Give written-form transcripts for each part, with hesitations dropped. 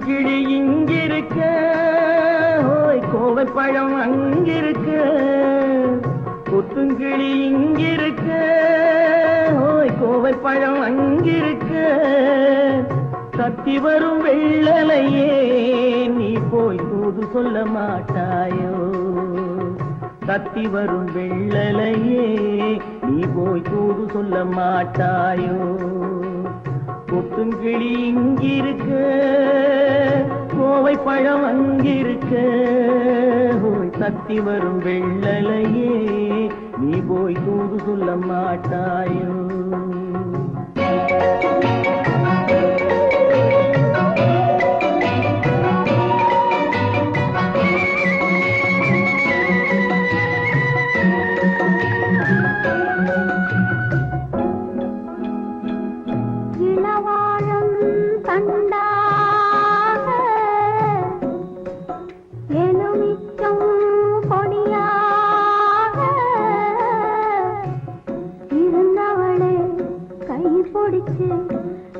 கிளி இங்கிருக்க, கோவை பழம் அங்கிருக்க, கொத்துங்கிளி இங்கிருக்க, கோவை பழம் அங்கிருக்க, தத்தி வரும் வெள்ளலையே நீ போய் தூது சொல்ல மாட்டாயோ? தத்தி வரும் வெள்ளலையே நீ போய் தூது சொல்ல மாட்டாயோ? கொத்துங்கிளி இங்கிருக்க, கோவை பழம் அங்கிருக்க, தத்தி வரும் வெள்ளலையே நீ போய் தூது சொல்ல மாட்டாயோ?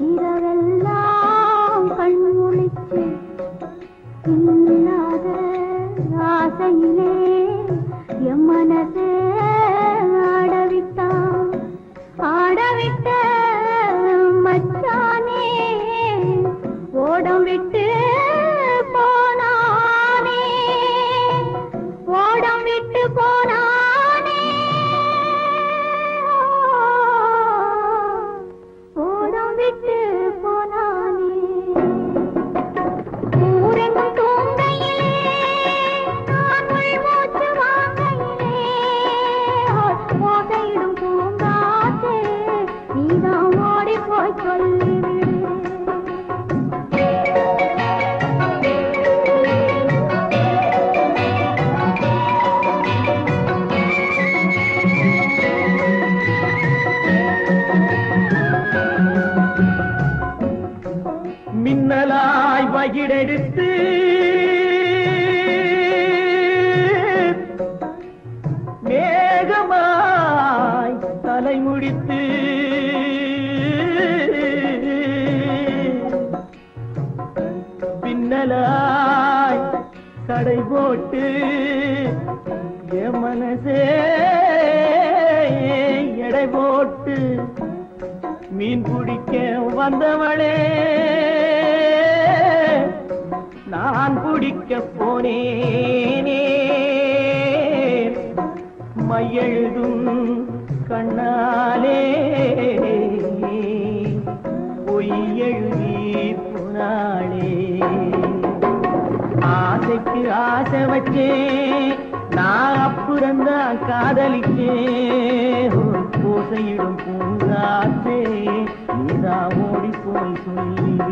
இரவெல்லாம் கண் முழிச்சு இல்லாத ஆசையிலே என் மனசே ஆடவிட்ட மச்சானே ஓடம் விட்டு போனானே, ஓடம் விட்டு போனானே, ஓடம் விட்டு போனானே. ஊரெங்கும் தூங்கையிலே நான் உள்மூச்சு வாங்கையிலே ஓசையிடும் பூங்காற்றே நீதான் ஓடி போய் சொல்லிவிடு. மின்னலாய் வகிடெடுத்து மேகமாய் தலை முடித்து பின்னலாய் கடை போட்டு என் மனசே எடை போட்டு மீன் பிடிக்க வந்தவளே நான் பிடிக்க போனேனே, மையெழுதும் கண்ணாலே பொய் எழுதி போனாளே. ஆசைக்கு ஆசை வச்சே நான் அப்புறந்தான் காதலிச்சே, ஓசையிடும் பூங்காற்றே நீதா ஓடி போய் சொல்லிவிடு.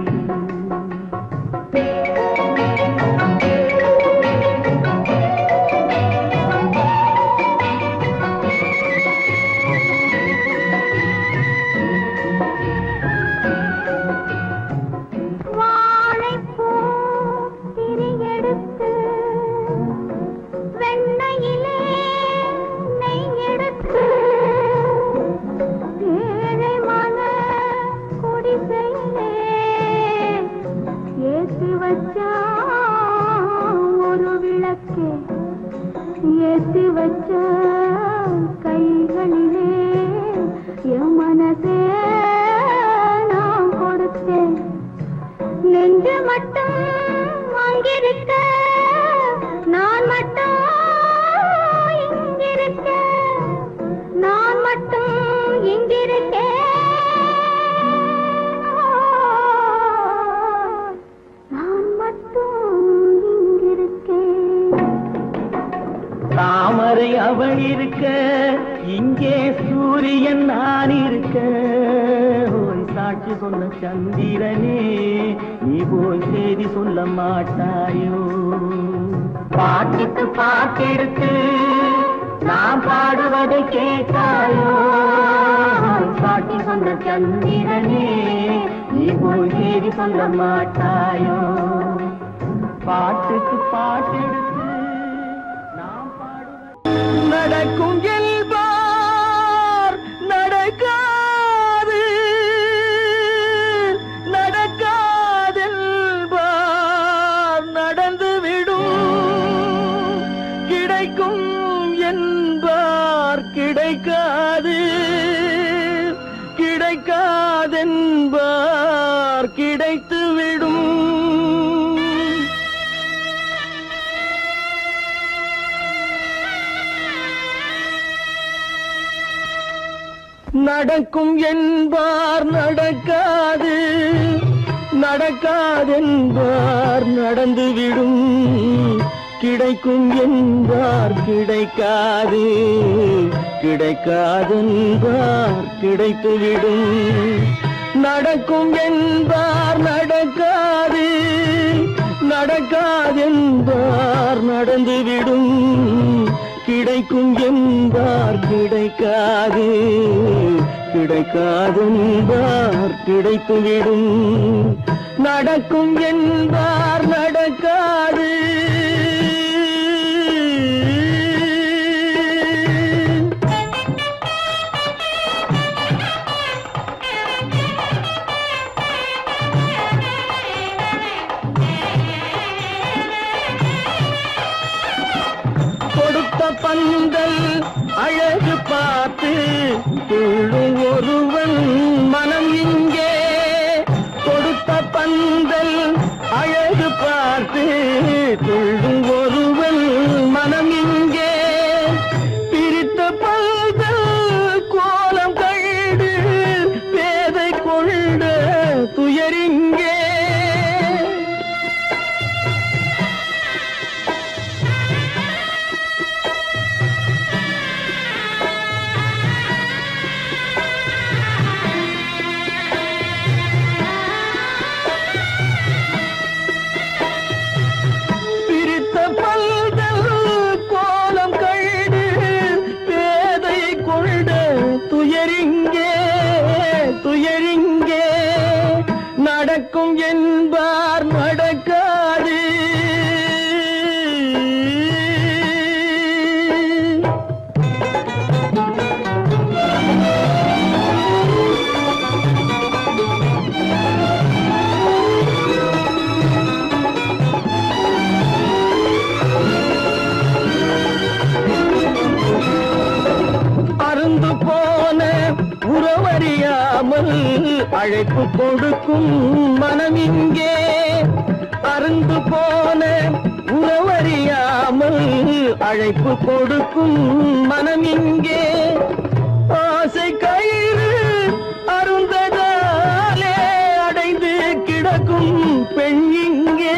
ஒரு விளக்கே ஏற்றி வச்ச கைகளிலே என் மனசே நான் கொடுத்தேன். நெஞ்சு மட்டும் இங்கிருக்க நான் மட்டும் இங்கிருக்க நான் மட்டும் இங்கிருக்கேன் நான் மட்டும் இங்கிருக்கேன் தாமரை அவள் இருக்க இங்கே சூரியன் நான் இருக்க ஓய் சாட்சி சொன்ன சந்திரனே நீ போய் செய்தி சொல்ல மாட்டாயோ பாட்டுக்கு பாட்டெடுத்து நான் பாடுவதை கேட்டாயோ சாட்சி சொன்ன சந்திரனே நீ போய் செய்தி சொல்ல மாட்டாயோ பாட்டுக்கு பாட்டெடுத்து நடக்கும் என்பார் நடக்காது நடக்காதென்பார் நடந்துவிடும் கிடைக்கும் என்பார் கிடைக்காது கிடைக்காதென்பார் கிடைத்துவிடும் நடக்கும் என்பார் நடக்காது நடக்காதென்பார் நடந்துவிடும் கிடைக்கும் என்பார் கிடைக்காது கிடைக்காதென்பார் கிடைத்துவிடும் நடக்கும் என்பார் நடக்காது நடக்காதென்பார் நடந்துவிடும் கிடைக்கும் என்பார் கிடைக்காது கிடைக்காதென்பார் கிடைத்துவிடும் நடக்கும் என்பார் நடக்காது பந்தல் அழகு பார்த்து துள்ளும் ஒருவன் மனம் இங்கே கொடுத்த பந்தல் அழகு பார்த்து துள்ளும் ஒருவன் மனம் இங்கே பிரித்த பந்தல் கோலம் கண்டு பேதை கொண்ட துயரிங்கே துயரிங்கே நடக்கும் என்பார் நடக்காது அருந்து போன உறவறியாமல் அழைப்பு கொடுக்கும் மனம் இங்கே அருந்து போன உறவறியாமல் அழைப்பு கொடுக்கும் மனம் இங்கே ஆசை கயிறு அருந்ததாலே அடைந்து கிடக்கும் பெண் இங்கே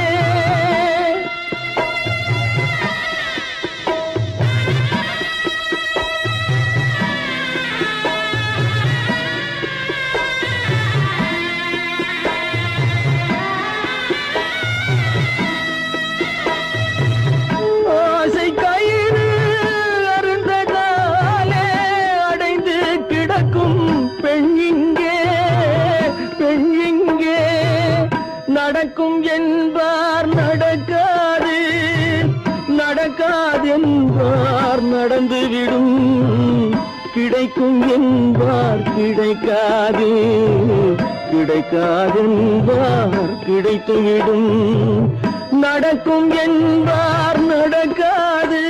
நடக்கும் என்பார் நடக்காது நடக்காதென்பார் நடந்துவிடும் கிடைக்கும் என்பார் கிடைக்காது கிடைக்காதென்பார் கிடைத்துவிடும் நடக்கும் என்பார் நடக்காது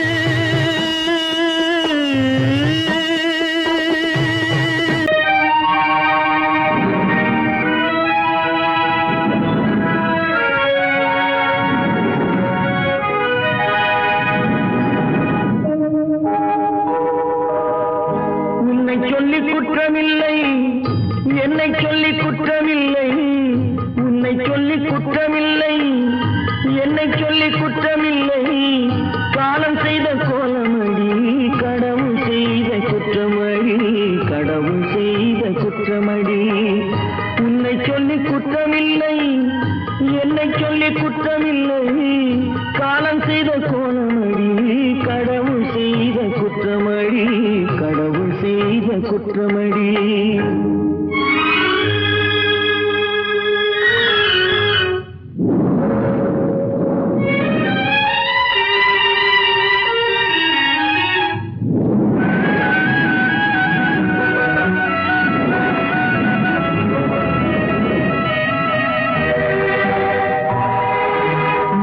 குற்றமில்லை, என்னை சொல்லி குற்றமில்லை, உன்னை சொல்லி குற்றமில்லை, என்னை சொல்லி குற்றமில்லை. காலம் செய்த கோலமடி, கடவுள் செய்த குற்றமடி, கடவுள் செய்த குற்றமடி. உன்னை சொல்லி குற்றமில்லை, என்னை சொல்லி குற்றமில்லை. காலம் செய்த கோலமடி, கடவுள் செய்த குற்றமடி, கடவுள் செய்த குற்றமடி.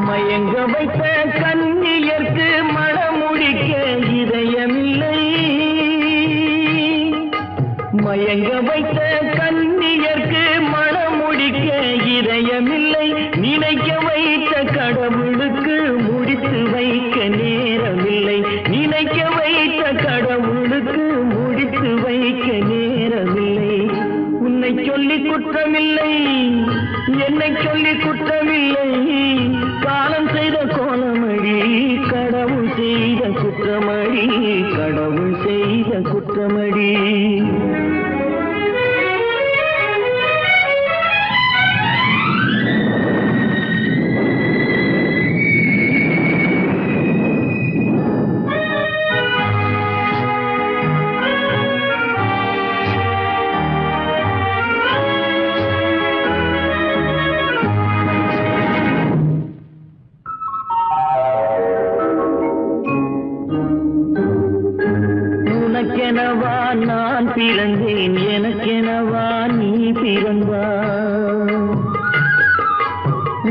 மயங்க வைத்த கண்ணியர்க்கு மணமுடிக்க இதயமில்லை, மயங்க வைத்த கண்ணியர்க்கு மணமுடிக்க இதயமில்லை. நினைக்க வைத்த கடவுளுக்கு முடித்து வைக்க நேரமில்லை, நினைக்க வைத்த கடவுளுக்கு முடித்து வைக்க நேரமில்லை. உன்னை சொல்லி குற்றமில்லை, என்னை சொல்லி குற்றமில்லை. காலம் செய்த கோலமடி, கடவுள் செய்த குற்றமடி, கடவுள் செய்த குற்றமடி. உனக்கெனவா நான் பிறந்தேன், எனக்கெனவா நீ பிறந்தாய்.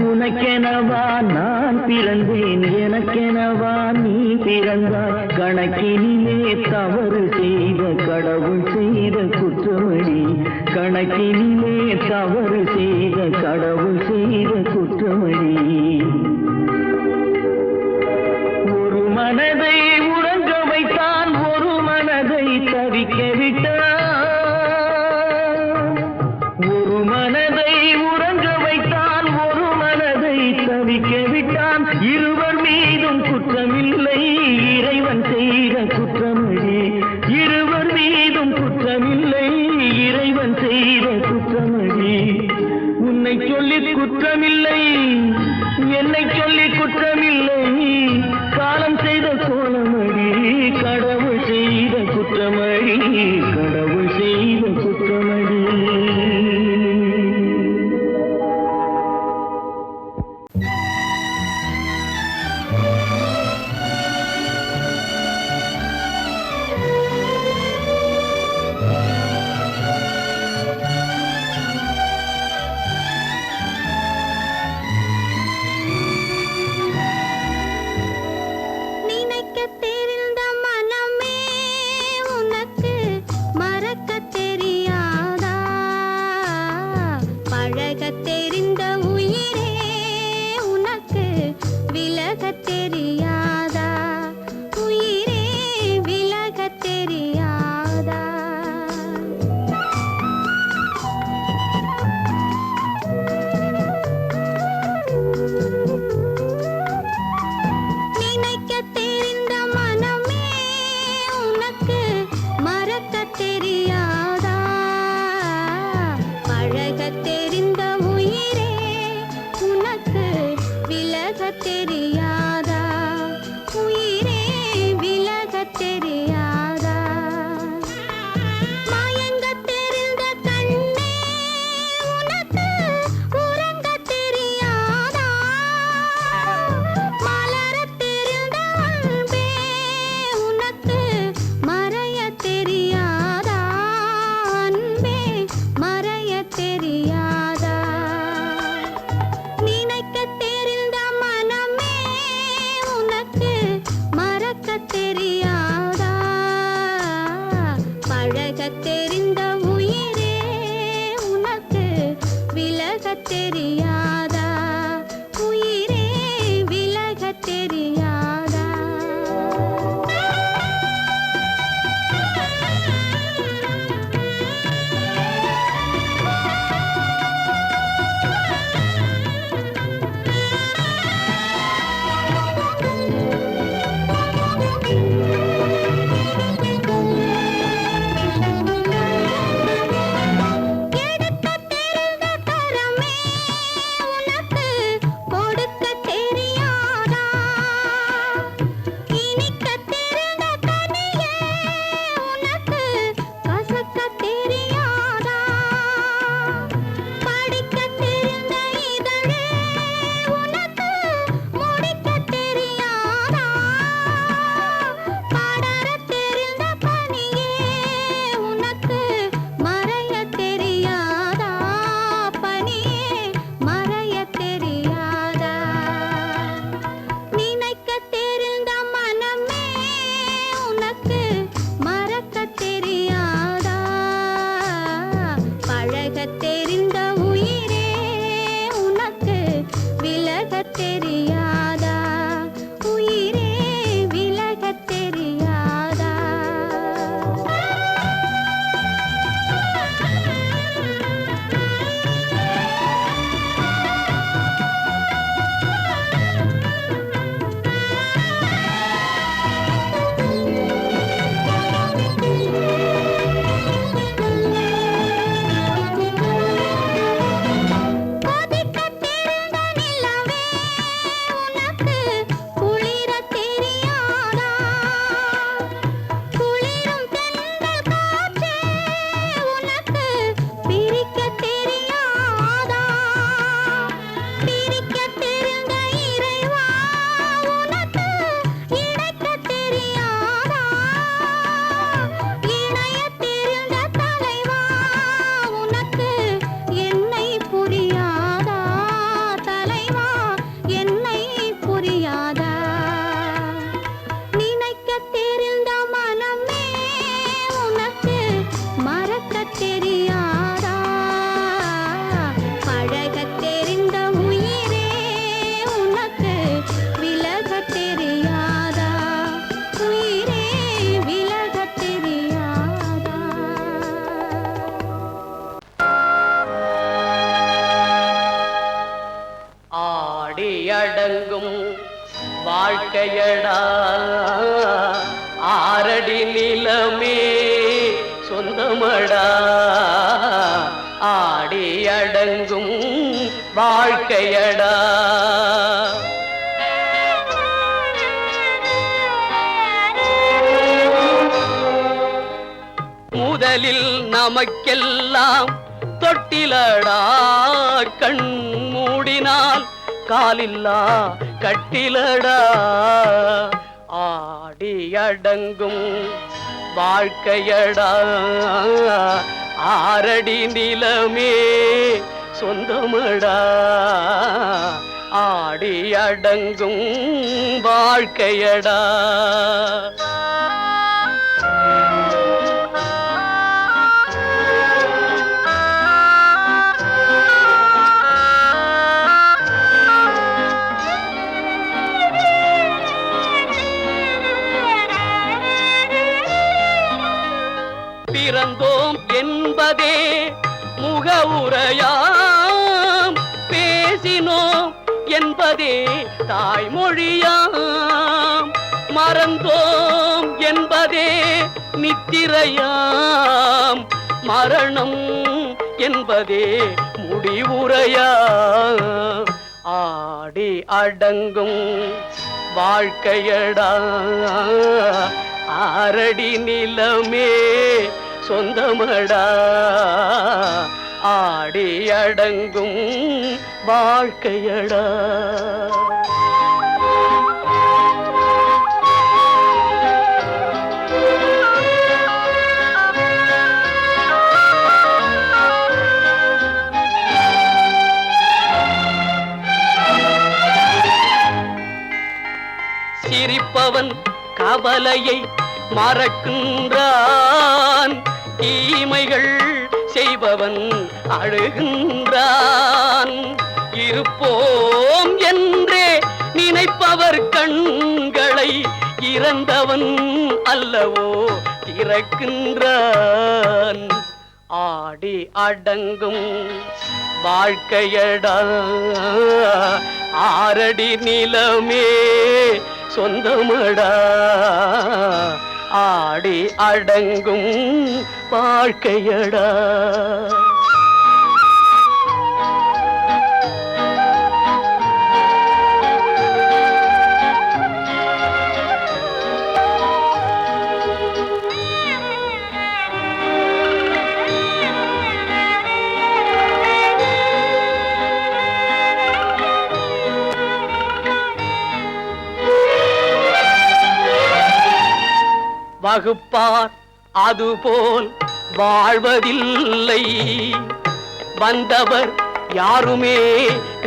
உனக்கெனவா நான் பிறந்தேன், எனக்கெனவா நீ பிறந்தாய். கணக்கினிலே தவறு செய்த கடவுள் செய்த குற்றமடி, கணக்கினிலே தவறு செய்த கடவுள் செய்த குற்றமடி. ஒரு மனதை உறங்க வைத்தான், ஒரு மனதை தவிக்க விட்டான். ஒரு மனதை உறங்க வைத்தான், ஒரு மனதை தவிக்க விட்டான். இருவர் மீதும் குற்றமில்லை, இறைவன் செய்த குற்றமடி. இருவர் மீதும் குற்றமில்லை, இறைவன் செய்த குற்றமடி. உன்னை சொல்லி குற்றமில்லை, என்னை சொல்லி குற்றமில்லை. காலம் செய்த கோலமடி, கடவுள் செய்த குற்றமடி, கடவுள் செய்த குற்றமடி. நினைக்க தெரிந்த மனமே உனக்கு அடங்கும் வாழ்க்கையடா ஆரடி நிலமே சொந்தமடா ஆடி அடங்கும் வாழ்க்கையடா முதலில் நமக்கெல்லாம் தொட்டிலடா கண் மூடினால் காலில்லா கட்டிலடா ஆடி அடங்கும் வாழ்க்கையடா ஆரடி நிலமே சொந்தமடா ஆடி அடங்கும் வாழ்க்கையடா பிறந்தோம் என்பதே முகவுரையாம் பேசினோம் என்பதே தாய்மொழியாம் மறந்தோம் என்பதே நித்திரையாம் மரணம் என்பதே முடிவுரையாம் ஆடி அடங்கும் வாழ்க்கையடா ஆரடி நிலமே சொந்தமடா ஆடி அடங்கும் வாழ்க்கையடா சிரிப்பவன் கவலையை மறக்கின்றான் தீமைகள் செய்பவன் அழுகின்றான் இருப்போம் என்றே நினைப்பவர் கண்களை இறந்தவன் அல்லவோ திறக்கின்றான் ஆடி அடங்கும் வாழ்க்கையடா ஆரடி நிலமே சொந்தமடா ஆடி அடங்கும் வாழ்க்கையடா வகுப்பார் அதுபோல் வாழ்வதில்லை வந்தவர் யாருமே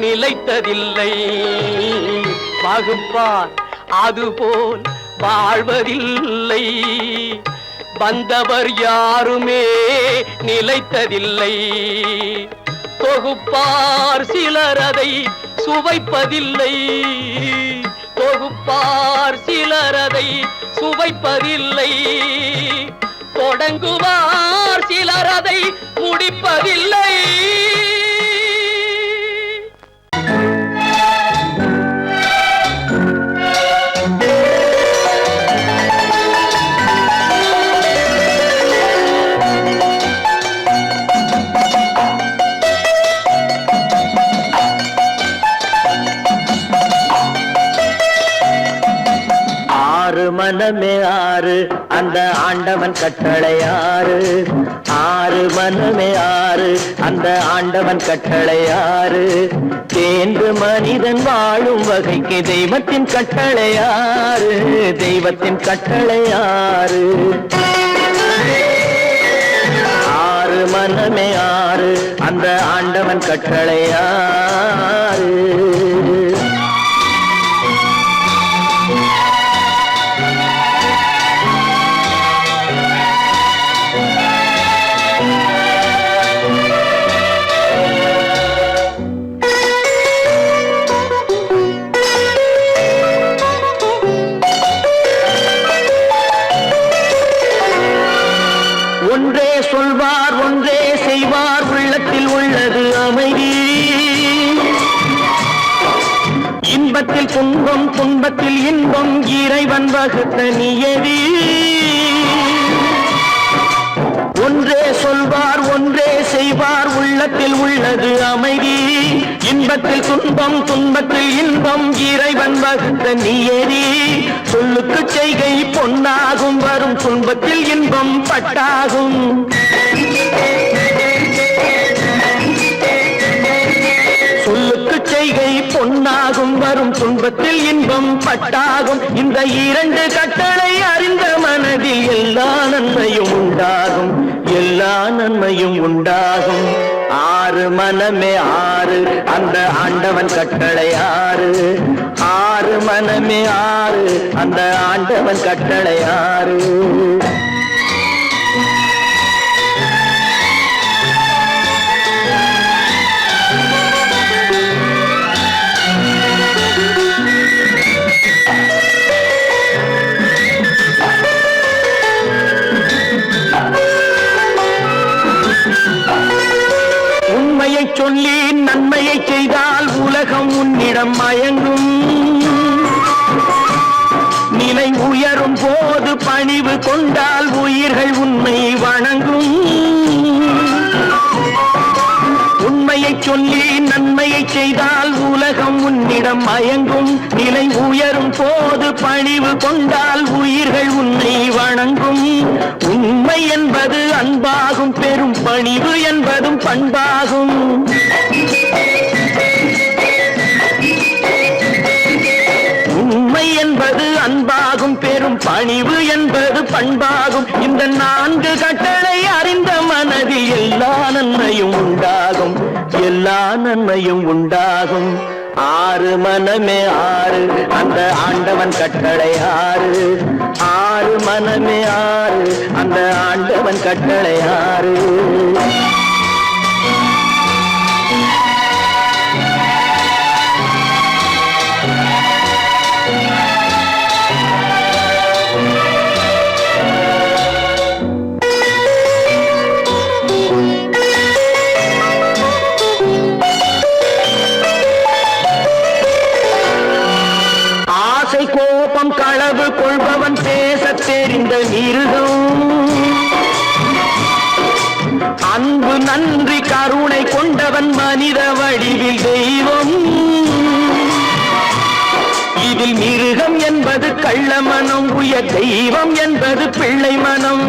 நிலைத்ததில்லை வகுப்பார் அதுபோல் வாழ்வதில்லை வந்தவர் யாருமே நிலைத்ததில்லை தொகுப்பார் சிலர் அதை சுவைப்பதில்லை தொகுப்பார் சிலர் அதை சுவைப்பதில்லை தொடங்குவார் சிலர் அதை முடிப்பதில்லை மனமே ஆறு அந்த ஆண்டவன் கட்டளை ஆறு ஆறு மனமே ஆறு அந்த ஆண்டவன் கட்டளை ஆறு தேர்ந்து மனிதன் வாழும் வகைக்கு தெய்வத்தின் கட்டளை ஆறு தெய்வத்தின் கட்டளை ஆறு ஆறு மனமே ஆறு அந்த ஆண்டவன் கட்டளை ஆறு ஒன்றே சொல்வார் ஒன்றே செய்வார் உள்ளத்தில் உள்ளது அமைதி இன்ப இன்பத்தில் துன்பம் துன்பத்தில் இன்பம் இறைவன் வகுத்த நியதி. ஒன்றே சொல்வார் ஒன்றே செய்வார் உள்ளத்தில் உள்ளது அமைதி. இன்பத்தில் துன்பம் துன்பத்தில் இன்பம் இறைவன் வகுத்த நியதி. சொல்லுக்கு செய்கை பொன்னாகும் வரும் துன்பத்தில் இன்பம் பட்டாகும். சொல்லுக்கு செய்கை பொன்னாகும் வரும் துன்பத்தில் இன்பம் பட்டாகும். இந்த இரண்டு கட்டளை அறிந்த மனதில் எல்லா நன்மையும் உண்டாகும், எல்லா நன்மையும் உண்டாகும். ஆறு மனமே ஆறு அந்த ஆண்டவன் கட்டளை ஆறு. ஆறு மனமே ஆறு அந்த ஆண்டவன் கட்டளை ஆறு. உண்மையை சொல்லி நன்மையை செய்தால் உலகம் உன்னிடம் மயங்கும். நிலை உயரும் போது பணிவு கொண்டால் உயிர்கள் உன்னை வணங்கும். உண்மையை சொல்லி நன்மையை செய்தால் உலகம் உன்னிடம் மயங்கும். நிலை உயரும் போது பணிவு கொண்டால் உயிர்கள் உன்னை வணங்கும். உண்மை என்பது அன்பாகும், பெரும் பணிவு என்பதும் பண்பாகும். உண்மை என்பது அன்பாகும், பெரும் பணிவு என்பது பண்பாகும். இந்த நான்கு கட்டளை அறிந்த மனதில் எல்லா நன்மையும் உண்டாகும், எல்லா நன்மையும் உண்டாகும். ஆறு மனமே ஆறு அந்த ஆண்டவன் கட்டளை ஆறு. ஆறு மனமே ஆறு அந்த ஆண்டவன் கட்டளை ஆறு. கோபம் களவு கொள்பவன் பேச தெரிந்த மிருகம். அன்பு நன்றி கருணை கொண்டவன் மனித வடிவில் தெய்வம். இதில் மிருகம் என்பது கள்ள மனம், உயர் தெய்வம் என்பது பிள்ளை மனம்.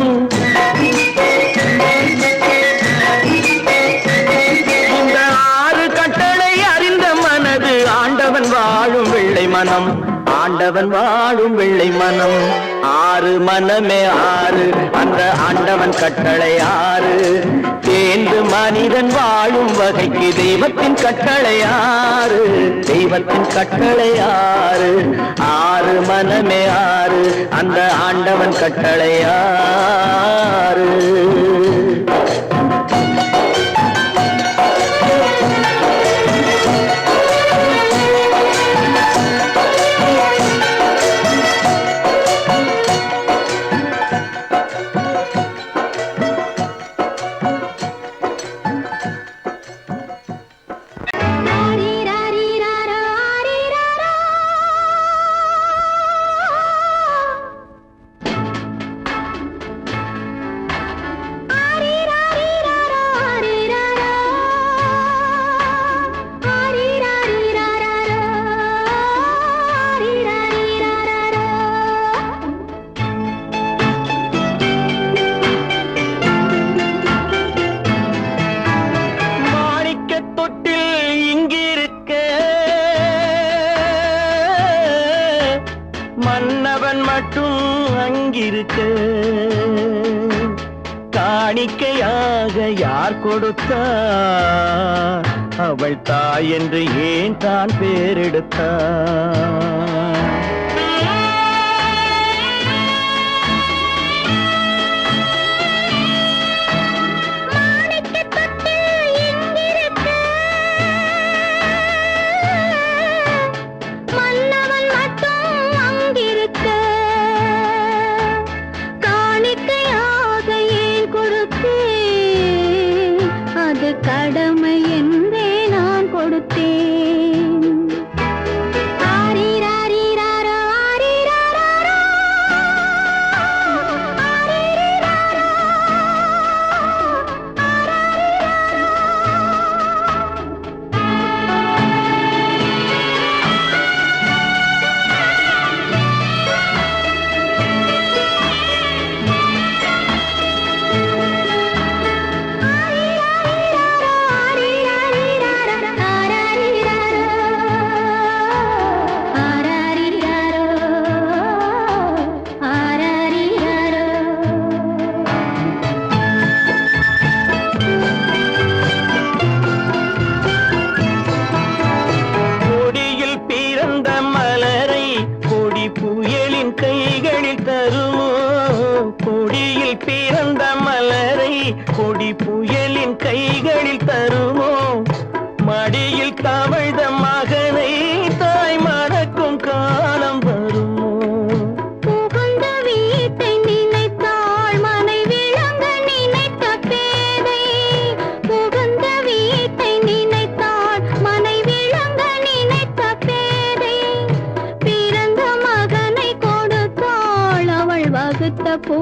இந்த ஆறு கட்டளை அறிந்த மனது ஆண்டவன் வாழும் வெள்ளை மனம், ஆண்டவன் வாழும் வெள்ளை மனம். ஆறு மனமே ஆறு அந்த ஆண்டவன் கட்டளை ஆறு. தேர்ந்து மனிதன் வாழும் வகைக்கு தெய்வத்தின் கட்டளை ஆறு, தெய்வத்தின் கட்டளை ஆறு. ஆறு மனமே ஆறு அந்த ஆண்டவன் கட்டளை ஆறு. மன்னவன் மட்டும் அங்கிருக்க காணிக்கையாக யார் கொடுத்தார்? அவள் தாய் என்று ஏன் தான் பேரெடுத்தார்? கடமை என்றே நான் கொடுத்தேன்.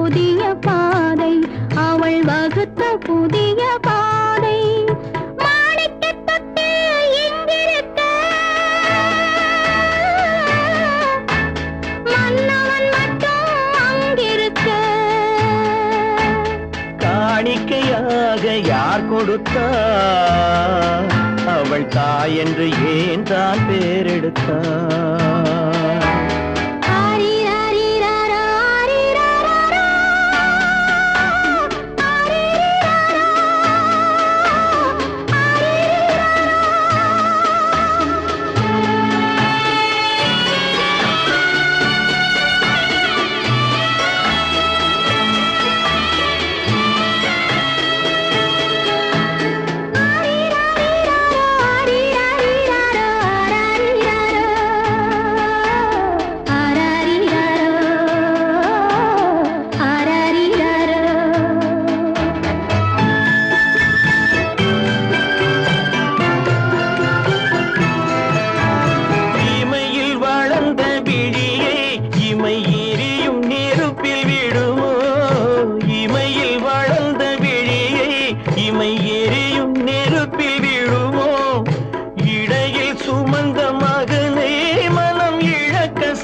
புதிய பாதை, அவள் வகுத்த புதிய பாதை. மாணிக்கத் தொட்டில் இங்கிருக்க, மன்னவன் மட்டும் அங்கிருக்க. காணிக்கையாக யார் கொடுத்தார்? அவள் தாய் என்று ஏன் தான் பேரெடுத்தார்?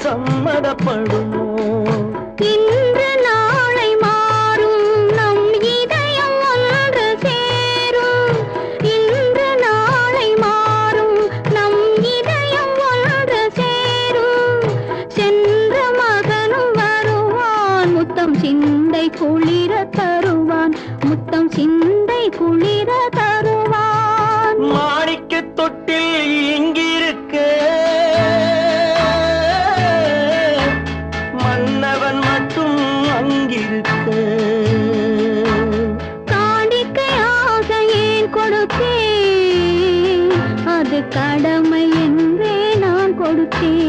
சம்மதப்படுமோ? இன்று நாளை மாறும் நம் இதயம் ஒன்று சேரும். இன்று நாளை மாறும் நம் இதயம் ஒன்று சேரும். சென்ற மகனும் வருவான், முத்தம் சிந்தை குளிர தருவான், முத்தம் சிந்தை குளிர தருவான். மாணிக்கத் தொட்டில் இங்கிருக்க, மன்னவன் மட்டும் அங்கிருக்க. காணிக்கையாக ஏன் கொடுத்தேன்? அது கடமை என்றே நான் கொடுத்தேன்.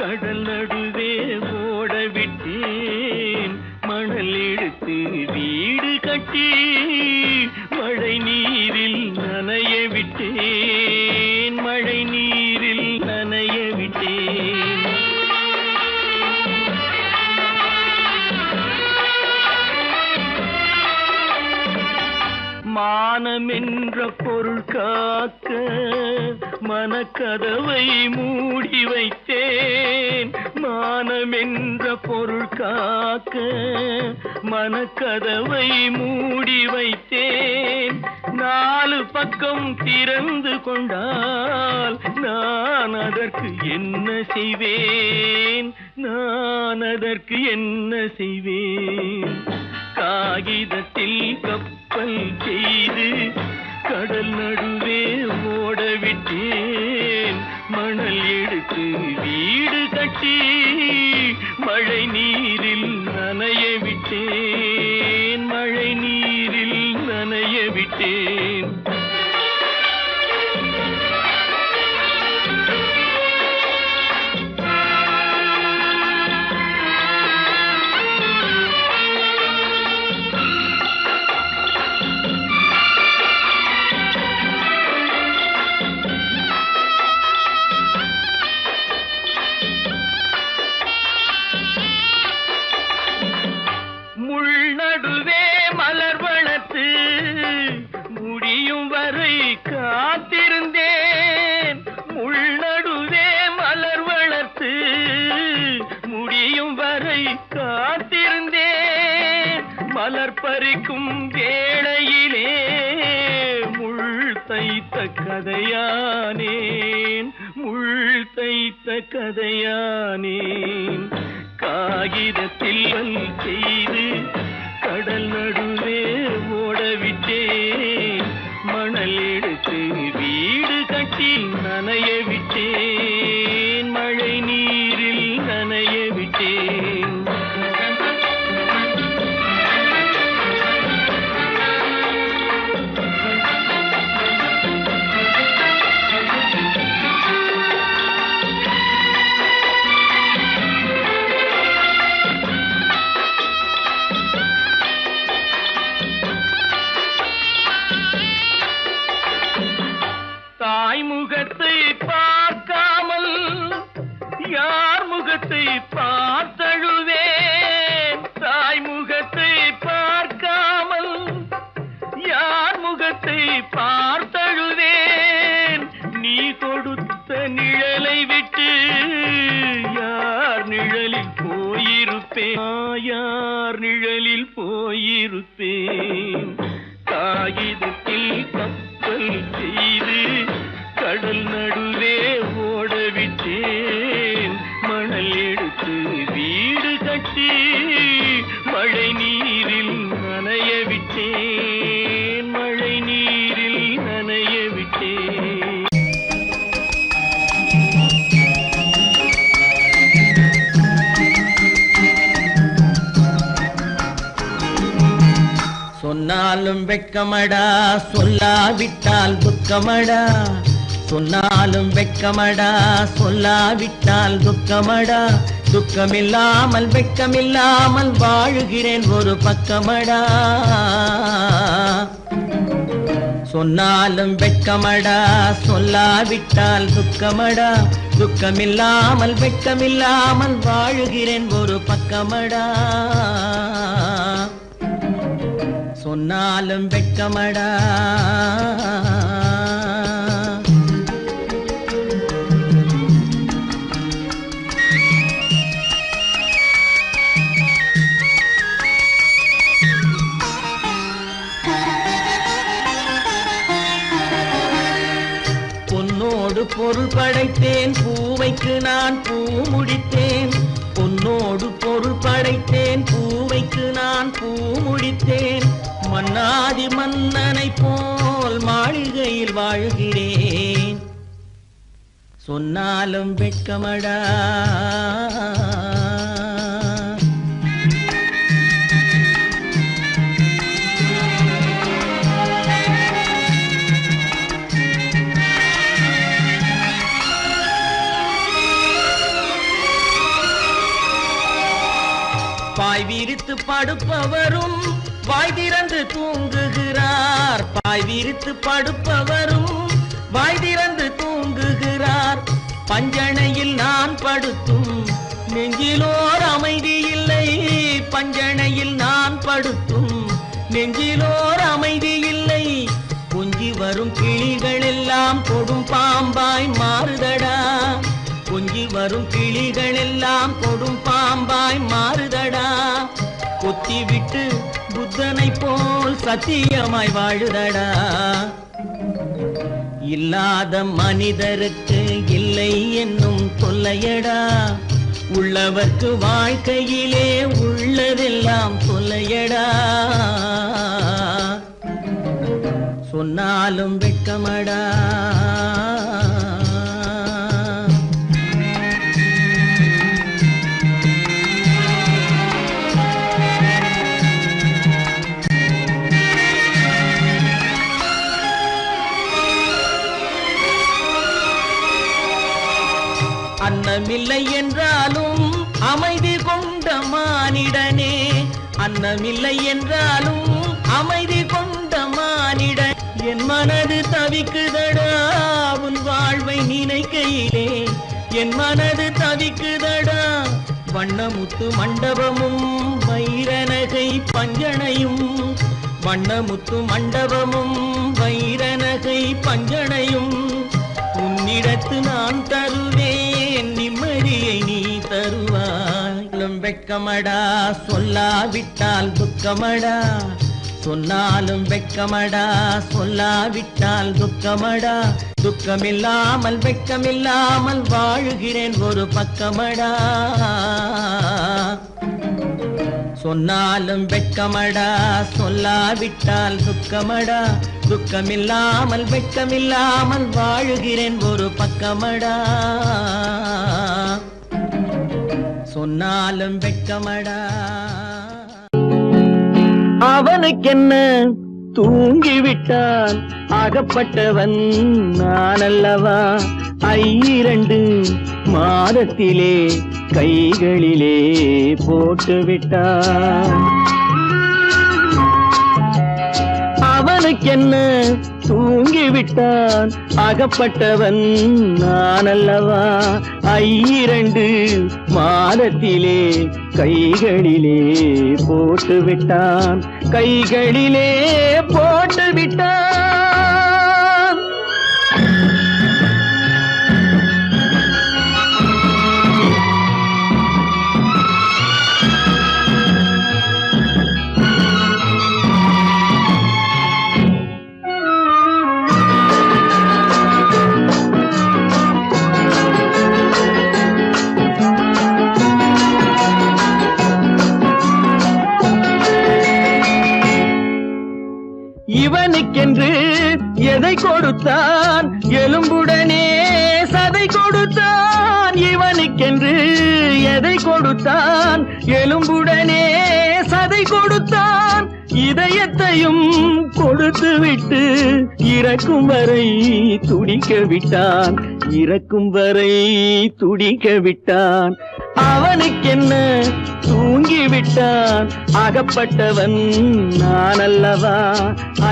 கடல் நடுவே ஓட விட்டேன், மணல் எடுத்து வீடு கட்டி மழை நீரில் நனைய விட்டேன், மழை நீரில் நனைய விட்டேன். மானம் என்ற பொருள் காக்க மனக்கதவை மூடி வைத்தேன், மானம் என்ற பொருள் காக்க மனக்கதவை மூடி வைத்தேன். நாலு பக்கம் திறந்து கொண்டால் நான் அதற்கு என்ன செய்வேன்? நான் அதற்கு என்ன செய்வேன்? காகிதத்தில் கப்பல் செய்து கடல் நடுவே ஓட விட்டேன், மணல் எடுத்து வீடு கட்டி மழை நீரில் நனைய விட்டேன், மழை நீரில் நனைய விட்டேன். முள்நடுவே மலர் வளர்த்து முடியும் வரை காத்திருந்தேன், முள்நடுவே மலர் வளர்த்து முடியும் வரை காத்திருந்தேன். மலர் பறிக்கும் வேளையிலே முள் தைத்த கதையானேன், முள் தைத்த கதையானேன். காகிதத்தில் செய்து கடல் நடுவே ஓட விட்டேன், மணல் எடுத்து வீடு கட்டி நனைய விட்டேன். தாய்முகத்தை பார்க்காமல் யார் முகத்தை பார்த்தழுவேன். தாய்முகத்தை பார்க்காமல் யார் முகத்தை பார்த்தழுவேன். நீ கொடுத்த நிழலை விட்டு யார் நிழலில் போயிருப்பேன். யார் நிழலில் போயிருப்பேன். காகிதத்தில் கப்பல் செய்து கடல் நடுவே ஓடவிட்டேன். மணல் எடுத்து வீடு கட்டி மழை நீரில் நனைய விட்டேன். மழை நீரில் நனைய விட்டேன். சொன்னாலும் வெட்கமடா, சொல்லாவிட்டால் துக்கமடா. சொன்னாலும் வெட்கமடா, சொல்லாவிட்டால் துக்கமடா. துக்கமில்லாமல் வெட்கமில்லாமல் வாழுகிறேன் ஒரு பக்கமடா. சொன்னாலும் வெட்கமடா, சொல்லாவிட்டால் துக்கமடா. துக்கமில்லாமல் வெட்கமில்லாமல் வாழுகிறேன் ஒரு பக்கமடா. சொன்னாலும் வெட்கமடா. பொன்னோடு பொருள் படைத்தேன், பூவைக்கு நான் பூ முடித்தேன். பொன்னோடு பொருள் படைத்தேன், பூவைக்கு நான் பூ முடித்தேன். மன்னாதி மன்னனை போல் மாளிகையில் வாழ்கிறேன். சொன்னாலும் வெட்கமடா. பாய் விரித்து படுப்பவரும் வாய் திறந்து தூங்குகிறார். பாய் விரித்து படுப்பவரும் வாய் திறந்து தூங்குகிறார். பஞ்சணையில் நான் படுத்தும் நெஞ்சிலோர் அமைதி இல்லை. பஞ்சணையில் நான் படுத்தும் நெஞ்சிலோர் அமைதி இல்லை. கொஞ்சி வரும் கிளிகள் எல்லாம் கொடும் பாம்பாய் மாறுதடா. கொஞ்சி வரும் கிளிகள் எல்லாம் கொடும் பாம்பாய் மாறுதடா. கொத்தி விட்டு புத்தனை போல் சத்தியமாய் வாழுதடா. இல்லாத மனிதருக்கு இல்லை என்னும் தொல்லையடா. உள்ளவர்க்கு வாழ்க்கையிலே உள்ளதெல்லாம் தொல்லையடா. சொன்னாலும் வெட்கமடா. அன்னமில்லை என்றாலும் அமைதி கொண்ட மானிடனே. அன்னமில்லை என்றாலும் அமைதி கொண்ட மானிடன். என் மனது தவிக்குதடா உன் வாழ்வை நினைக்கையிலே. என் மனது தவிக்குதடா. வண்ணமுத்து மண்டபமும் வைரநகை பஞ்சனையும். வண்ணமுத்து மண்டபமும் வைரநகை பஞ்சனையும். உன்னிடத்து நான் தருவேன், நிம்மதியை நீ தருவாய். வெட்கமடா, சொல்லாவிட்டால் துக்கமடா. சொன்னாலும் வெட்கமடா, சொல்லாவிட்டால் துக்கமடா. துக்கமில்லாமல் வெட்கமில்லாமல் வாழுகிறேன் ஒரு பக்கமடா. சொன்னாலும் வெட்கமடா, சொல்லாவிட்டால் துக்கமடா. துக்கமில்லாமல் வெட்கமில்லாமல் வாழுகிறேன் ஒரு பக்கமடா. சொன்னாலும் வெட்கமடா. அவனுக்கென்ன தூங்கிவிட்டான் அகப்பட்டவன் நான் அல்லவா. 2 மாதத்திலே கைகளிலே போட்டு விட்டான். அவனுக்கென்ன தூங்கிவிட்டான் அகப்பட்டவன் நான் அல்லவா. 2 மாதத்திலே கைகளிலே போட்டு விட்டான். கைகளிலே போட்டு விட்டான். இவனுக்கென்று எதை கொடுத்தான் எலும்புடனே சதை கொடுத்தான். இவனுக்கென்று எதை கொடுத்தான் எலும்புடனே சதை கொடுத்தான். இதயத்தையும் கொடுத்து விட்டு இறக்கும் வரை துடிக்க விட்டான். இறக்கும் வரை துடிக்க விட்டான். அவனுக்கென்ன தூங்கிவிட்டான் அகப்பட்டவன் நான் அல்லவா.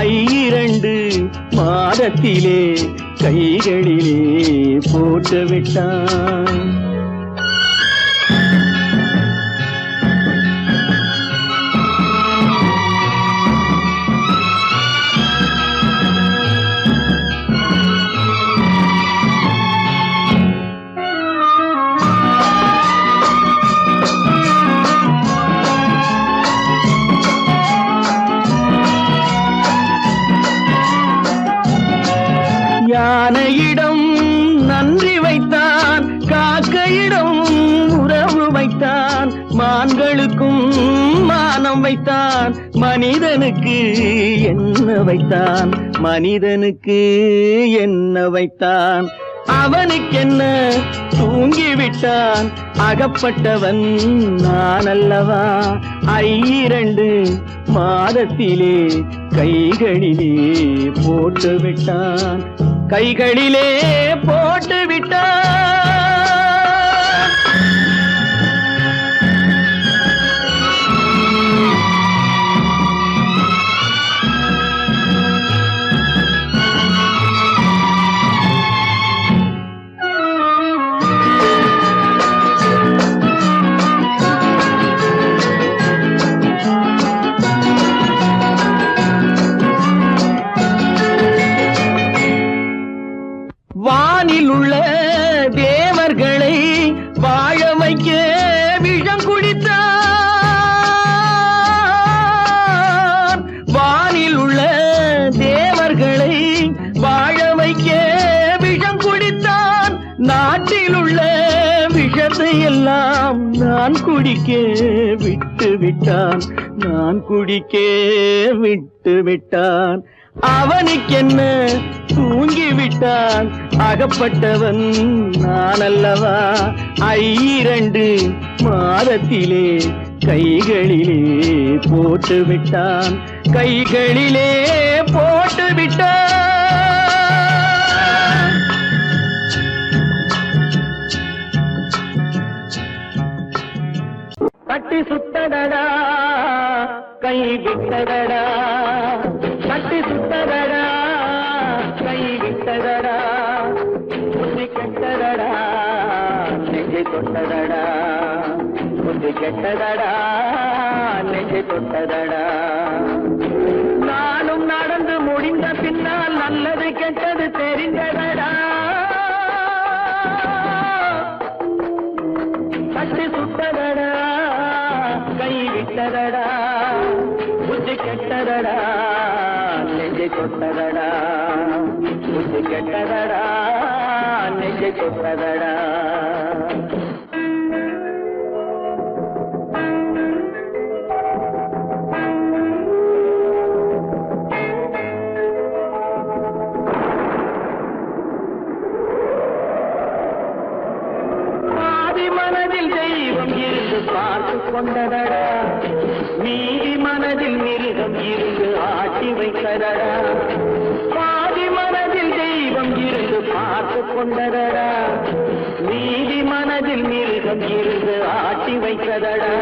2 மாதத்திலே கைகளிலே போட்டு விட்டான். யானையிடம் நன்றி வைத்தான், காக்கையிடம் உறவு வைத்தான், மான்களுக்கும் மானம் வைத்தான், மனிதனுக்கு என்ன வைத்தான், மனிதனுக்கு என்ன வைத்தான். அவனுக்கென்ன தூங்கிவிட்டான் அகப்பட்டவன் நான் அல்லவா. 2 மாதத்திலே கைகளிலே போட்டு விட்டான். கைகளிலே போட்டு விட்டான். வானில் உள்ள தேவர்களை வாழ வைக்க விஷம் குடித்தான். வானில் உள்ள தேவர்களை வாழ வைக்க விஷம் குடித்தான். நாட்டில் உள்ள விஷத்தை எல்லாம் நான் குடிக்க விட்டு விட்டான். நான் குடிக்க விட்டு விட்டான். அவனுக்கென்ன தூங்கிவிட்டான் அகப்பட்டவன் நான் அல்லவா. 2 மாதத்திலே கைகளிலே போட்டு விட்டான். கைகளிலே போட்டு விட்டான். கட்டி சுத்தடடா கை விட்டடடா, கட்டி சுத்தடடா கை விட்டடடா, புத்தி கெட்டடடா நெஞ்சை தொட்டடடா, புத்தி கெட்டடடா நெஞ்சை தொட்டடடா. நானும் நடந்து முடிந்த பின்னால் நல்லது கெட்டது தெரிந்தடடா. கட்டி சுட்டடடா கை விட்டடடா, புத்தி கெட்டடடா நெஞ்சை தொட்டதடா, புத்தி கெட்டதடா நெஞ்சை தொட்டதடா. ஆதி மனதில் தெய்வம் பார்த்து கொண்டதடா மீதி மனதில் மிருகம் இருந்து ஆட்டி வைத்ததடா பாதி மனதில் தெய்வம் இருந்து பார்த்து கொண்டதடா மீதி மனதில் மிருகம் இருந்து ஆட்டி வைத்ததடா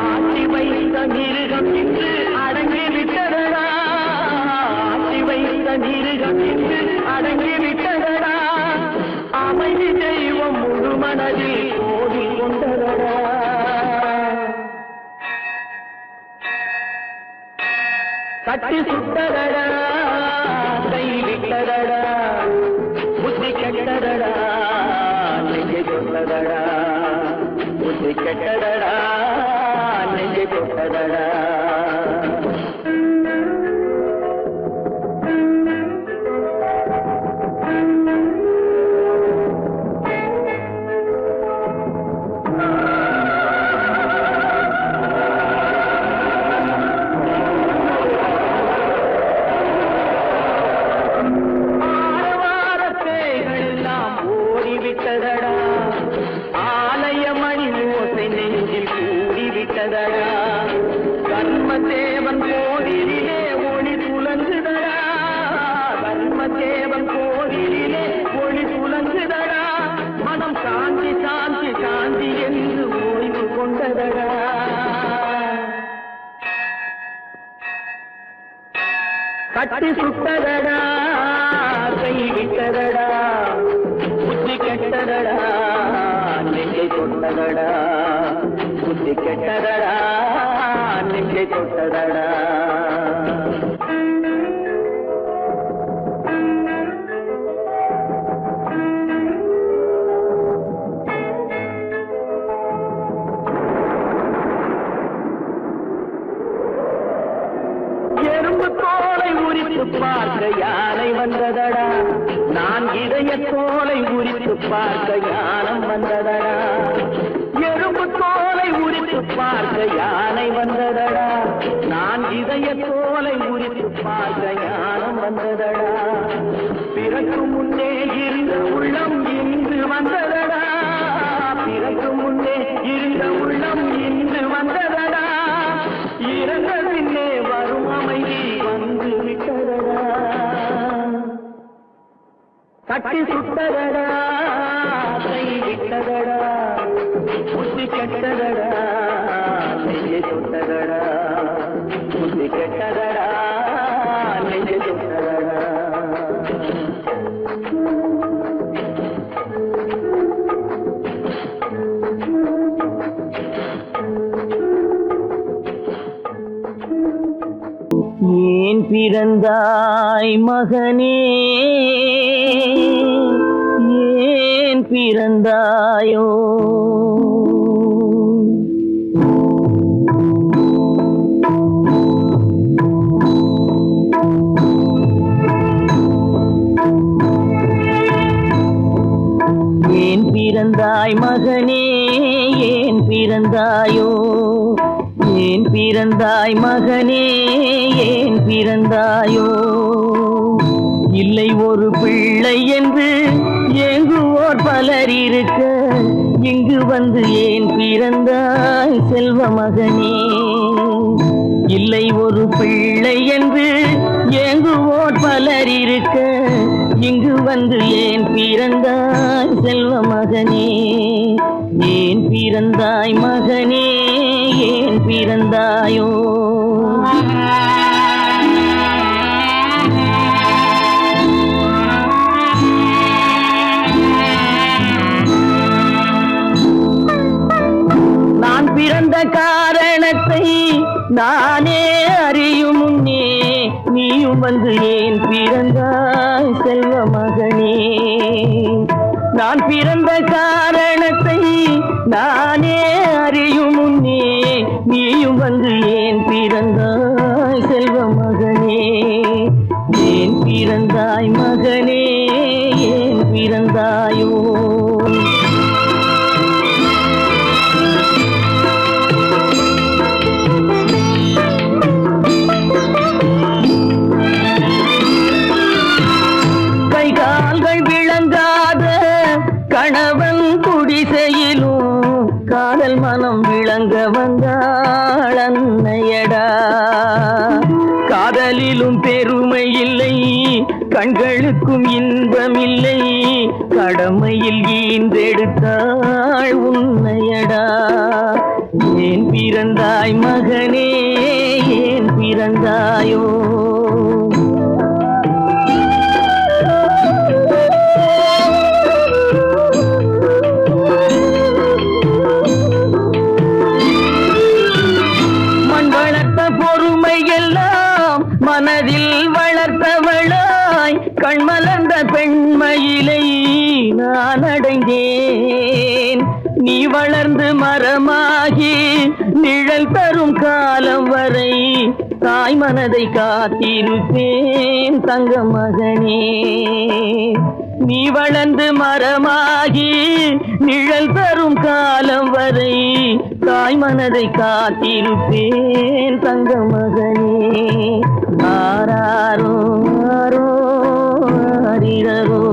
ஆட்டி வைத்த மிருகம் இன்று அடங்கி விட்டதடா ஆட்டி வைத்த மிருகம் இன்று அடங்கி விட்டதடா அமைதி தெய்வம் முழு மனதில் கோவில் கொண்டதடா கட்டி சுட்டதடா கை விட்டதடா புத்தி கெட்டதடா நெஞ்சை தொட்டதடா புத்தி கெட்டதடா நெஞ்சை தொட்டதடா கர்மதேவன் கோவிலிலே ஒளி துலங்குதடா கர்மதேவன் கோவிலிலே ஒளி துலங்குதடா மனம் சாந்தி சாந்தி சாந்தி என்று ஓய்வு கொண்டதடா கட்டி சுட்டதடா கை விட்டதடா புத்தி கெட்டதடா நெஞ்சை கொண்டதடா புத்தி கெட்டதடா நெஞ்சை தொட்டதடா எறும்பு தோலை உரித்து பார்க்க யானை வந்ததடா நான் இதய தோலை உரித்து பார்க்க யானம் வந்ததடா எறும்பு தோலை உரித்து பார்க்க யானை வந்ததடா நான் இதய தோலை உரித்து பார்க்க யானம் வந்ததடா பிறகு முன்னே இருந்த உள்ளம் இன்று வந்ததடா பிறகு முன்னே இருந்த உள்ளம் இன்று வந்ததடா இறந்த பின்னே வரும் அமைதி வந்து விட்டதடா கட்டி சுட்டதடா கை விட்டதடா புத்தி கெட்டதடா நெஞ்சை தொட்டதடா புத்தி கெட்டதடா நெஞ்சை தொட்டதடா ஏன் பிறந்தாய் மகனே ஏன் பிறந்தாயோ ஏன் பிறந்தாய் மகனே ஏன் பிறந்தாயோ ஏன் பிறந்தாய் மகனே ஏன் பிறந்தாயோ இல்லை ஒரு பிள்ளை என்று ஏங்குவோர் பலர் இருக்க இங்கு வந்து ஏன் பிறந்தாய் செல்வ மகனே இல்லை ஒரு பிள்ளை என்று ஏங்குவோர் பலர் இருக்க இங்கு வந்து ஏன் பிறந்தாய் செல்வ மகனே ஏன் பிறந்தாய் மகனே ஏன் பிறந்தாயோ நான் பிறந்த காரணத்தை நானே அறியும் முன்னே நீயும் வந்து ஏன் பிறந்தாய் செல்வ மகனே நான் பிறந்த காரணத்தை நானே அறியும் முன்னே நீயும் வந்து ஏன் பிறந்தாய் செல்வ மகனே ஏன் பிறந்தாய் மகனே ஏன் பிறந்தாயோ காதல் மனம் விளங்க வந்தாள் அன்னையடா. காதலிலும் பெருமை இல்லை, கண்களுக்கும் இன்பமில்லை, கடமையில் ஈன்றெடுத்தாள் உன்னையடா. ஏன் பிறந்தாய் மகனே, ஏன் பிறந்தாயோ? மண் வளர்த்த பொறுமை எல்லாம் மனதில் வளர்த்தவளாய், கண்மலர்ந்த பெண்மையிலை நான் அடைந்தேன். நீ வளர்ந்து மரமாகி நிழல் தரும் காலம் வரை தாய் மனதை காத்திருப்பேன் தங்க மகனே. நீ வளர்ந்து மரமாகி நிழல் தரும் காலம் வரை தாய் மனதை காத்திருப்பேன் தங்க மகனே. ஆராரோ ஆரோ ஆரிரரோ.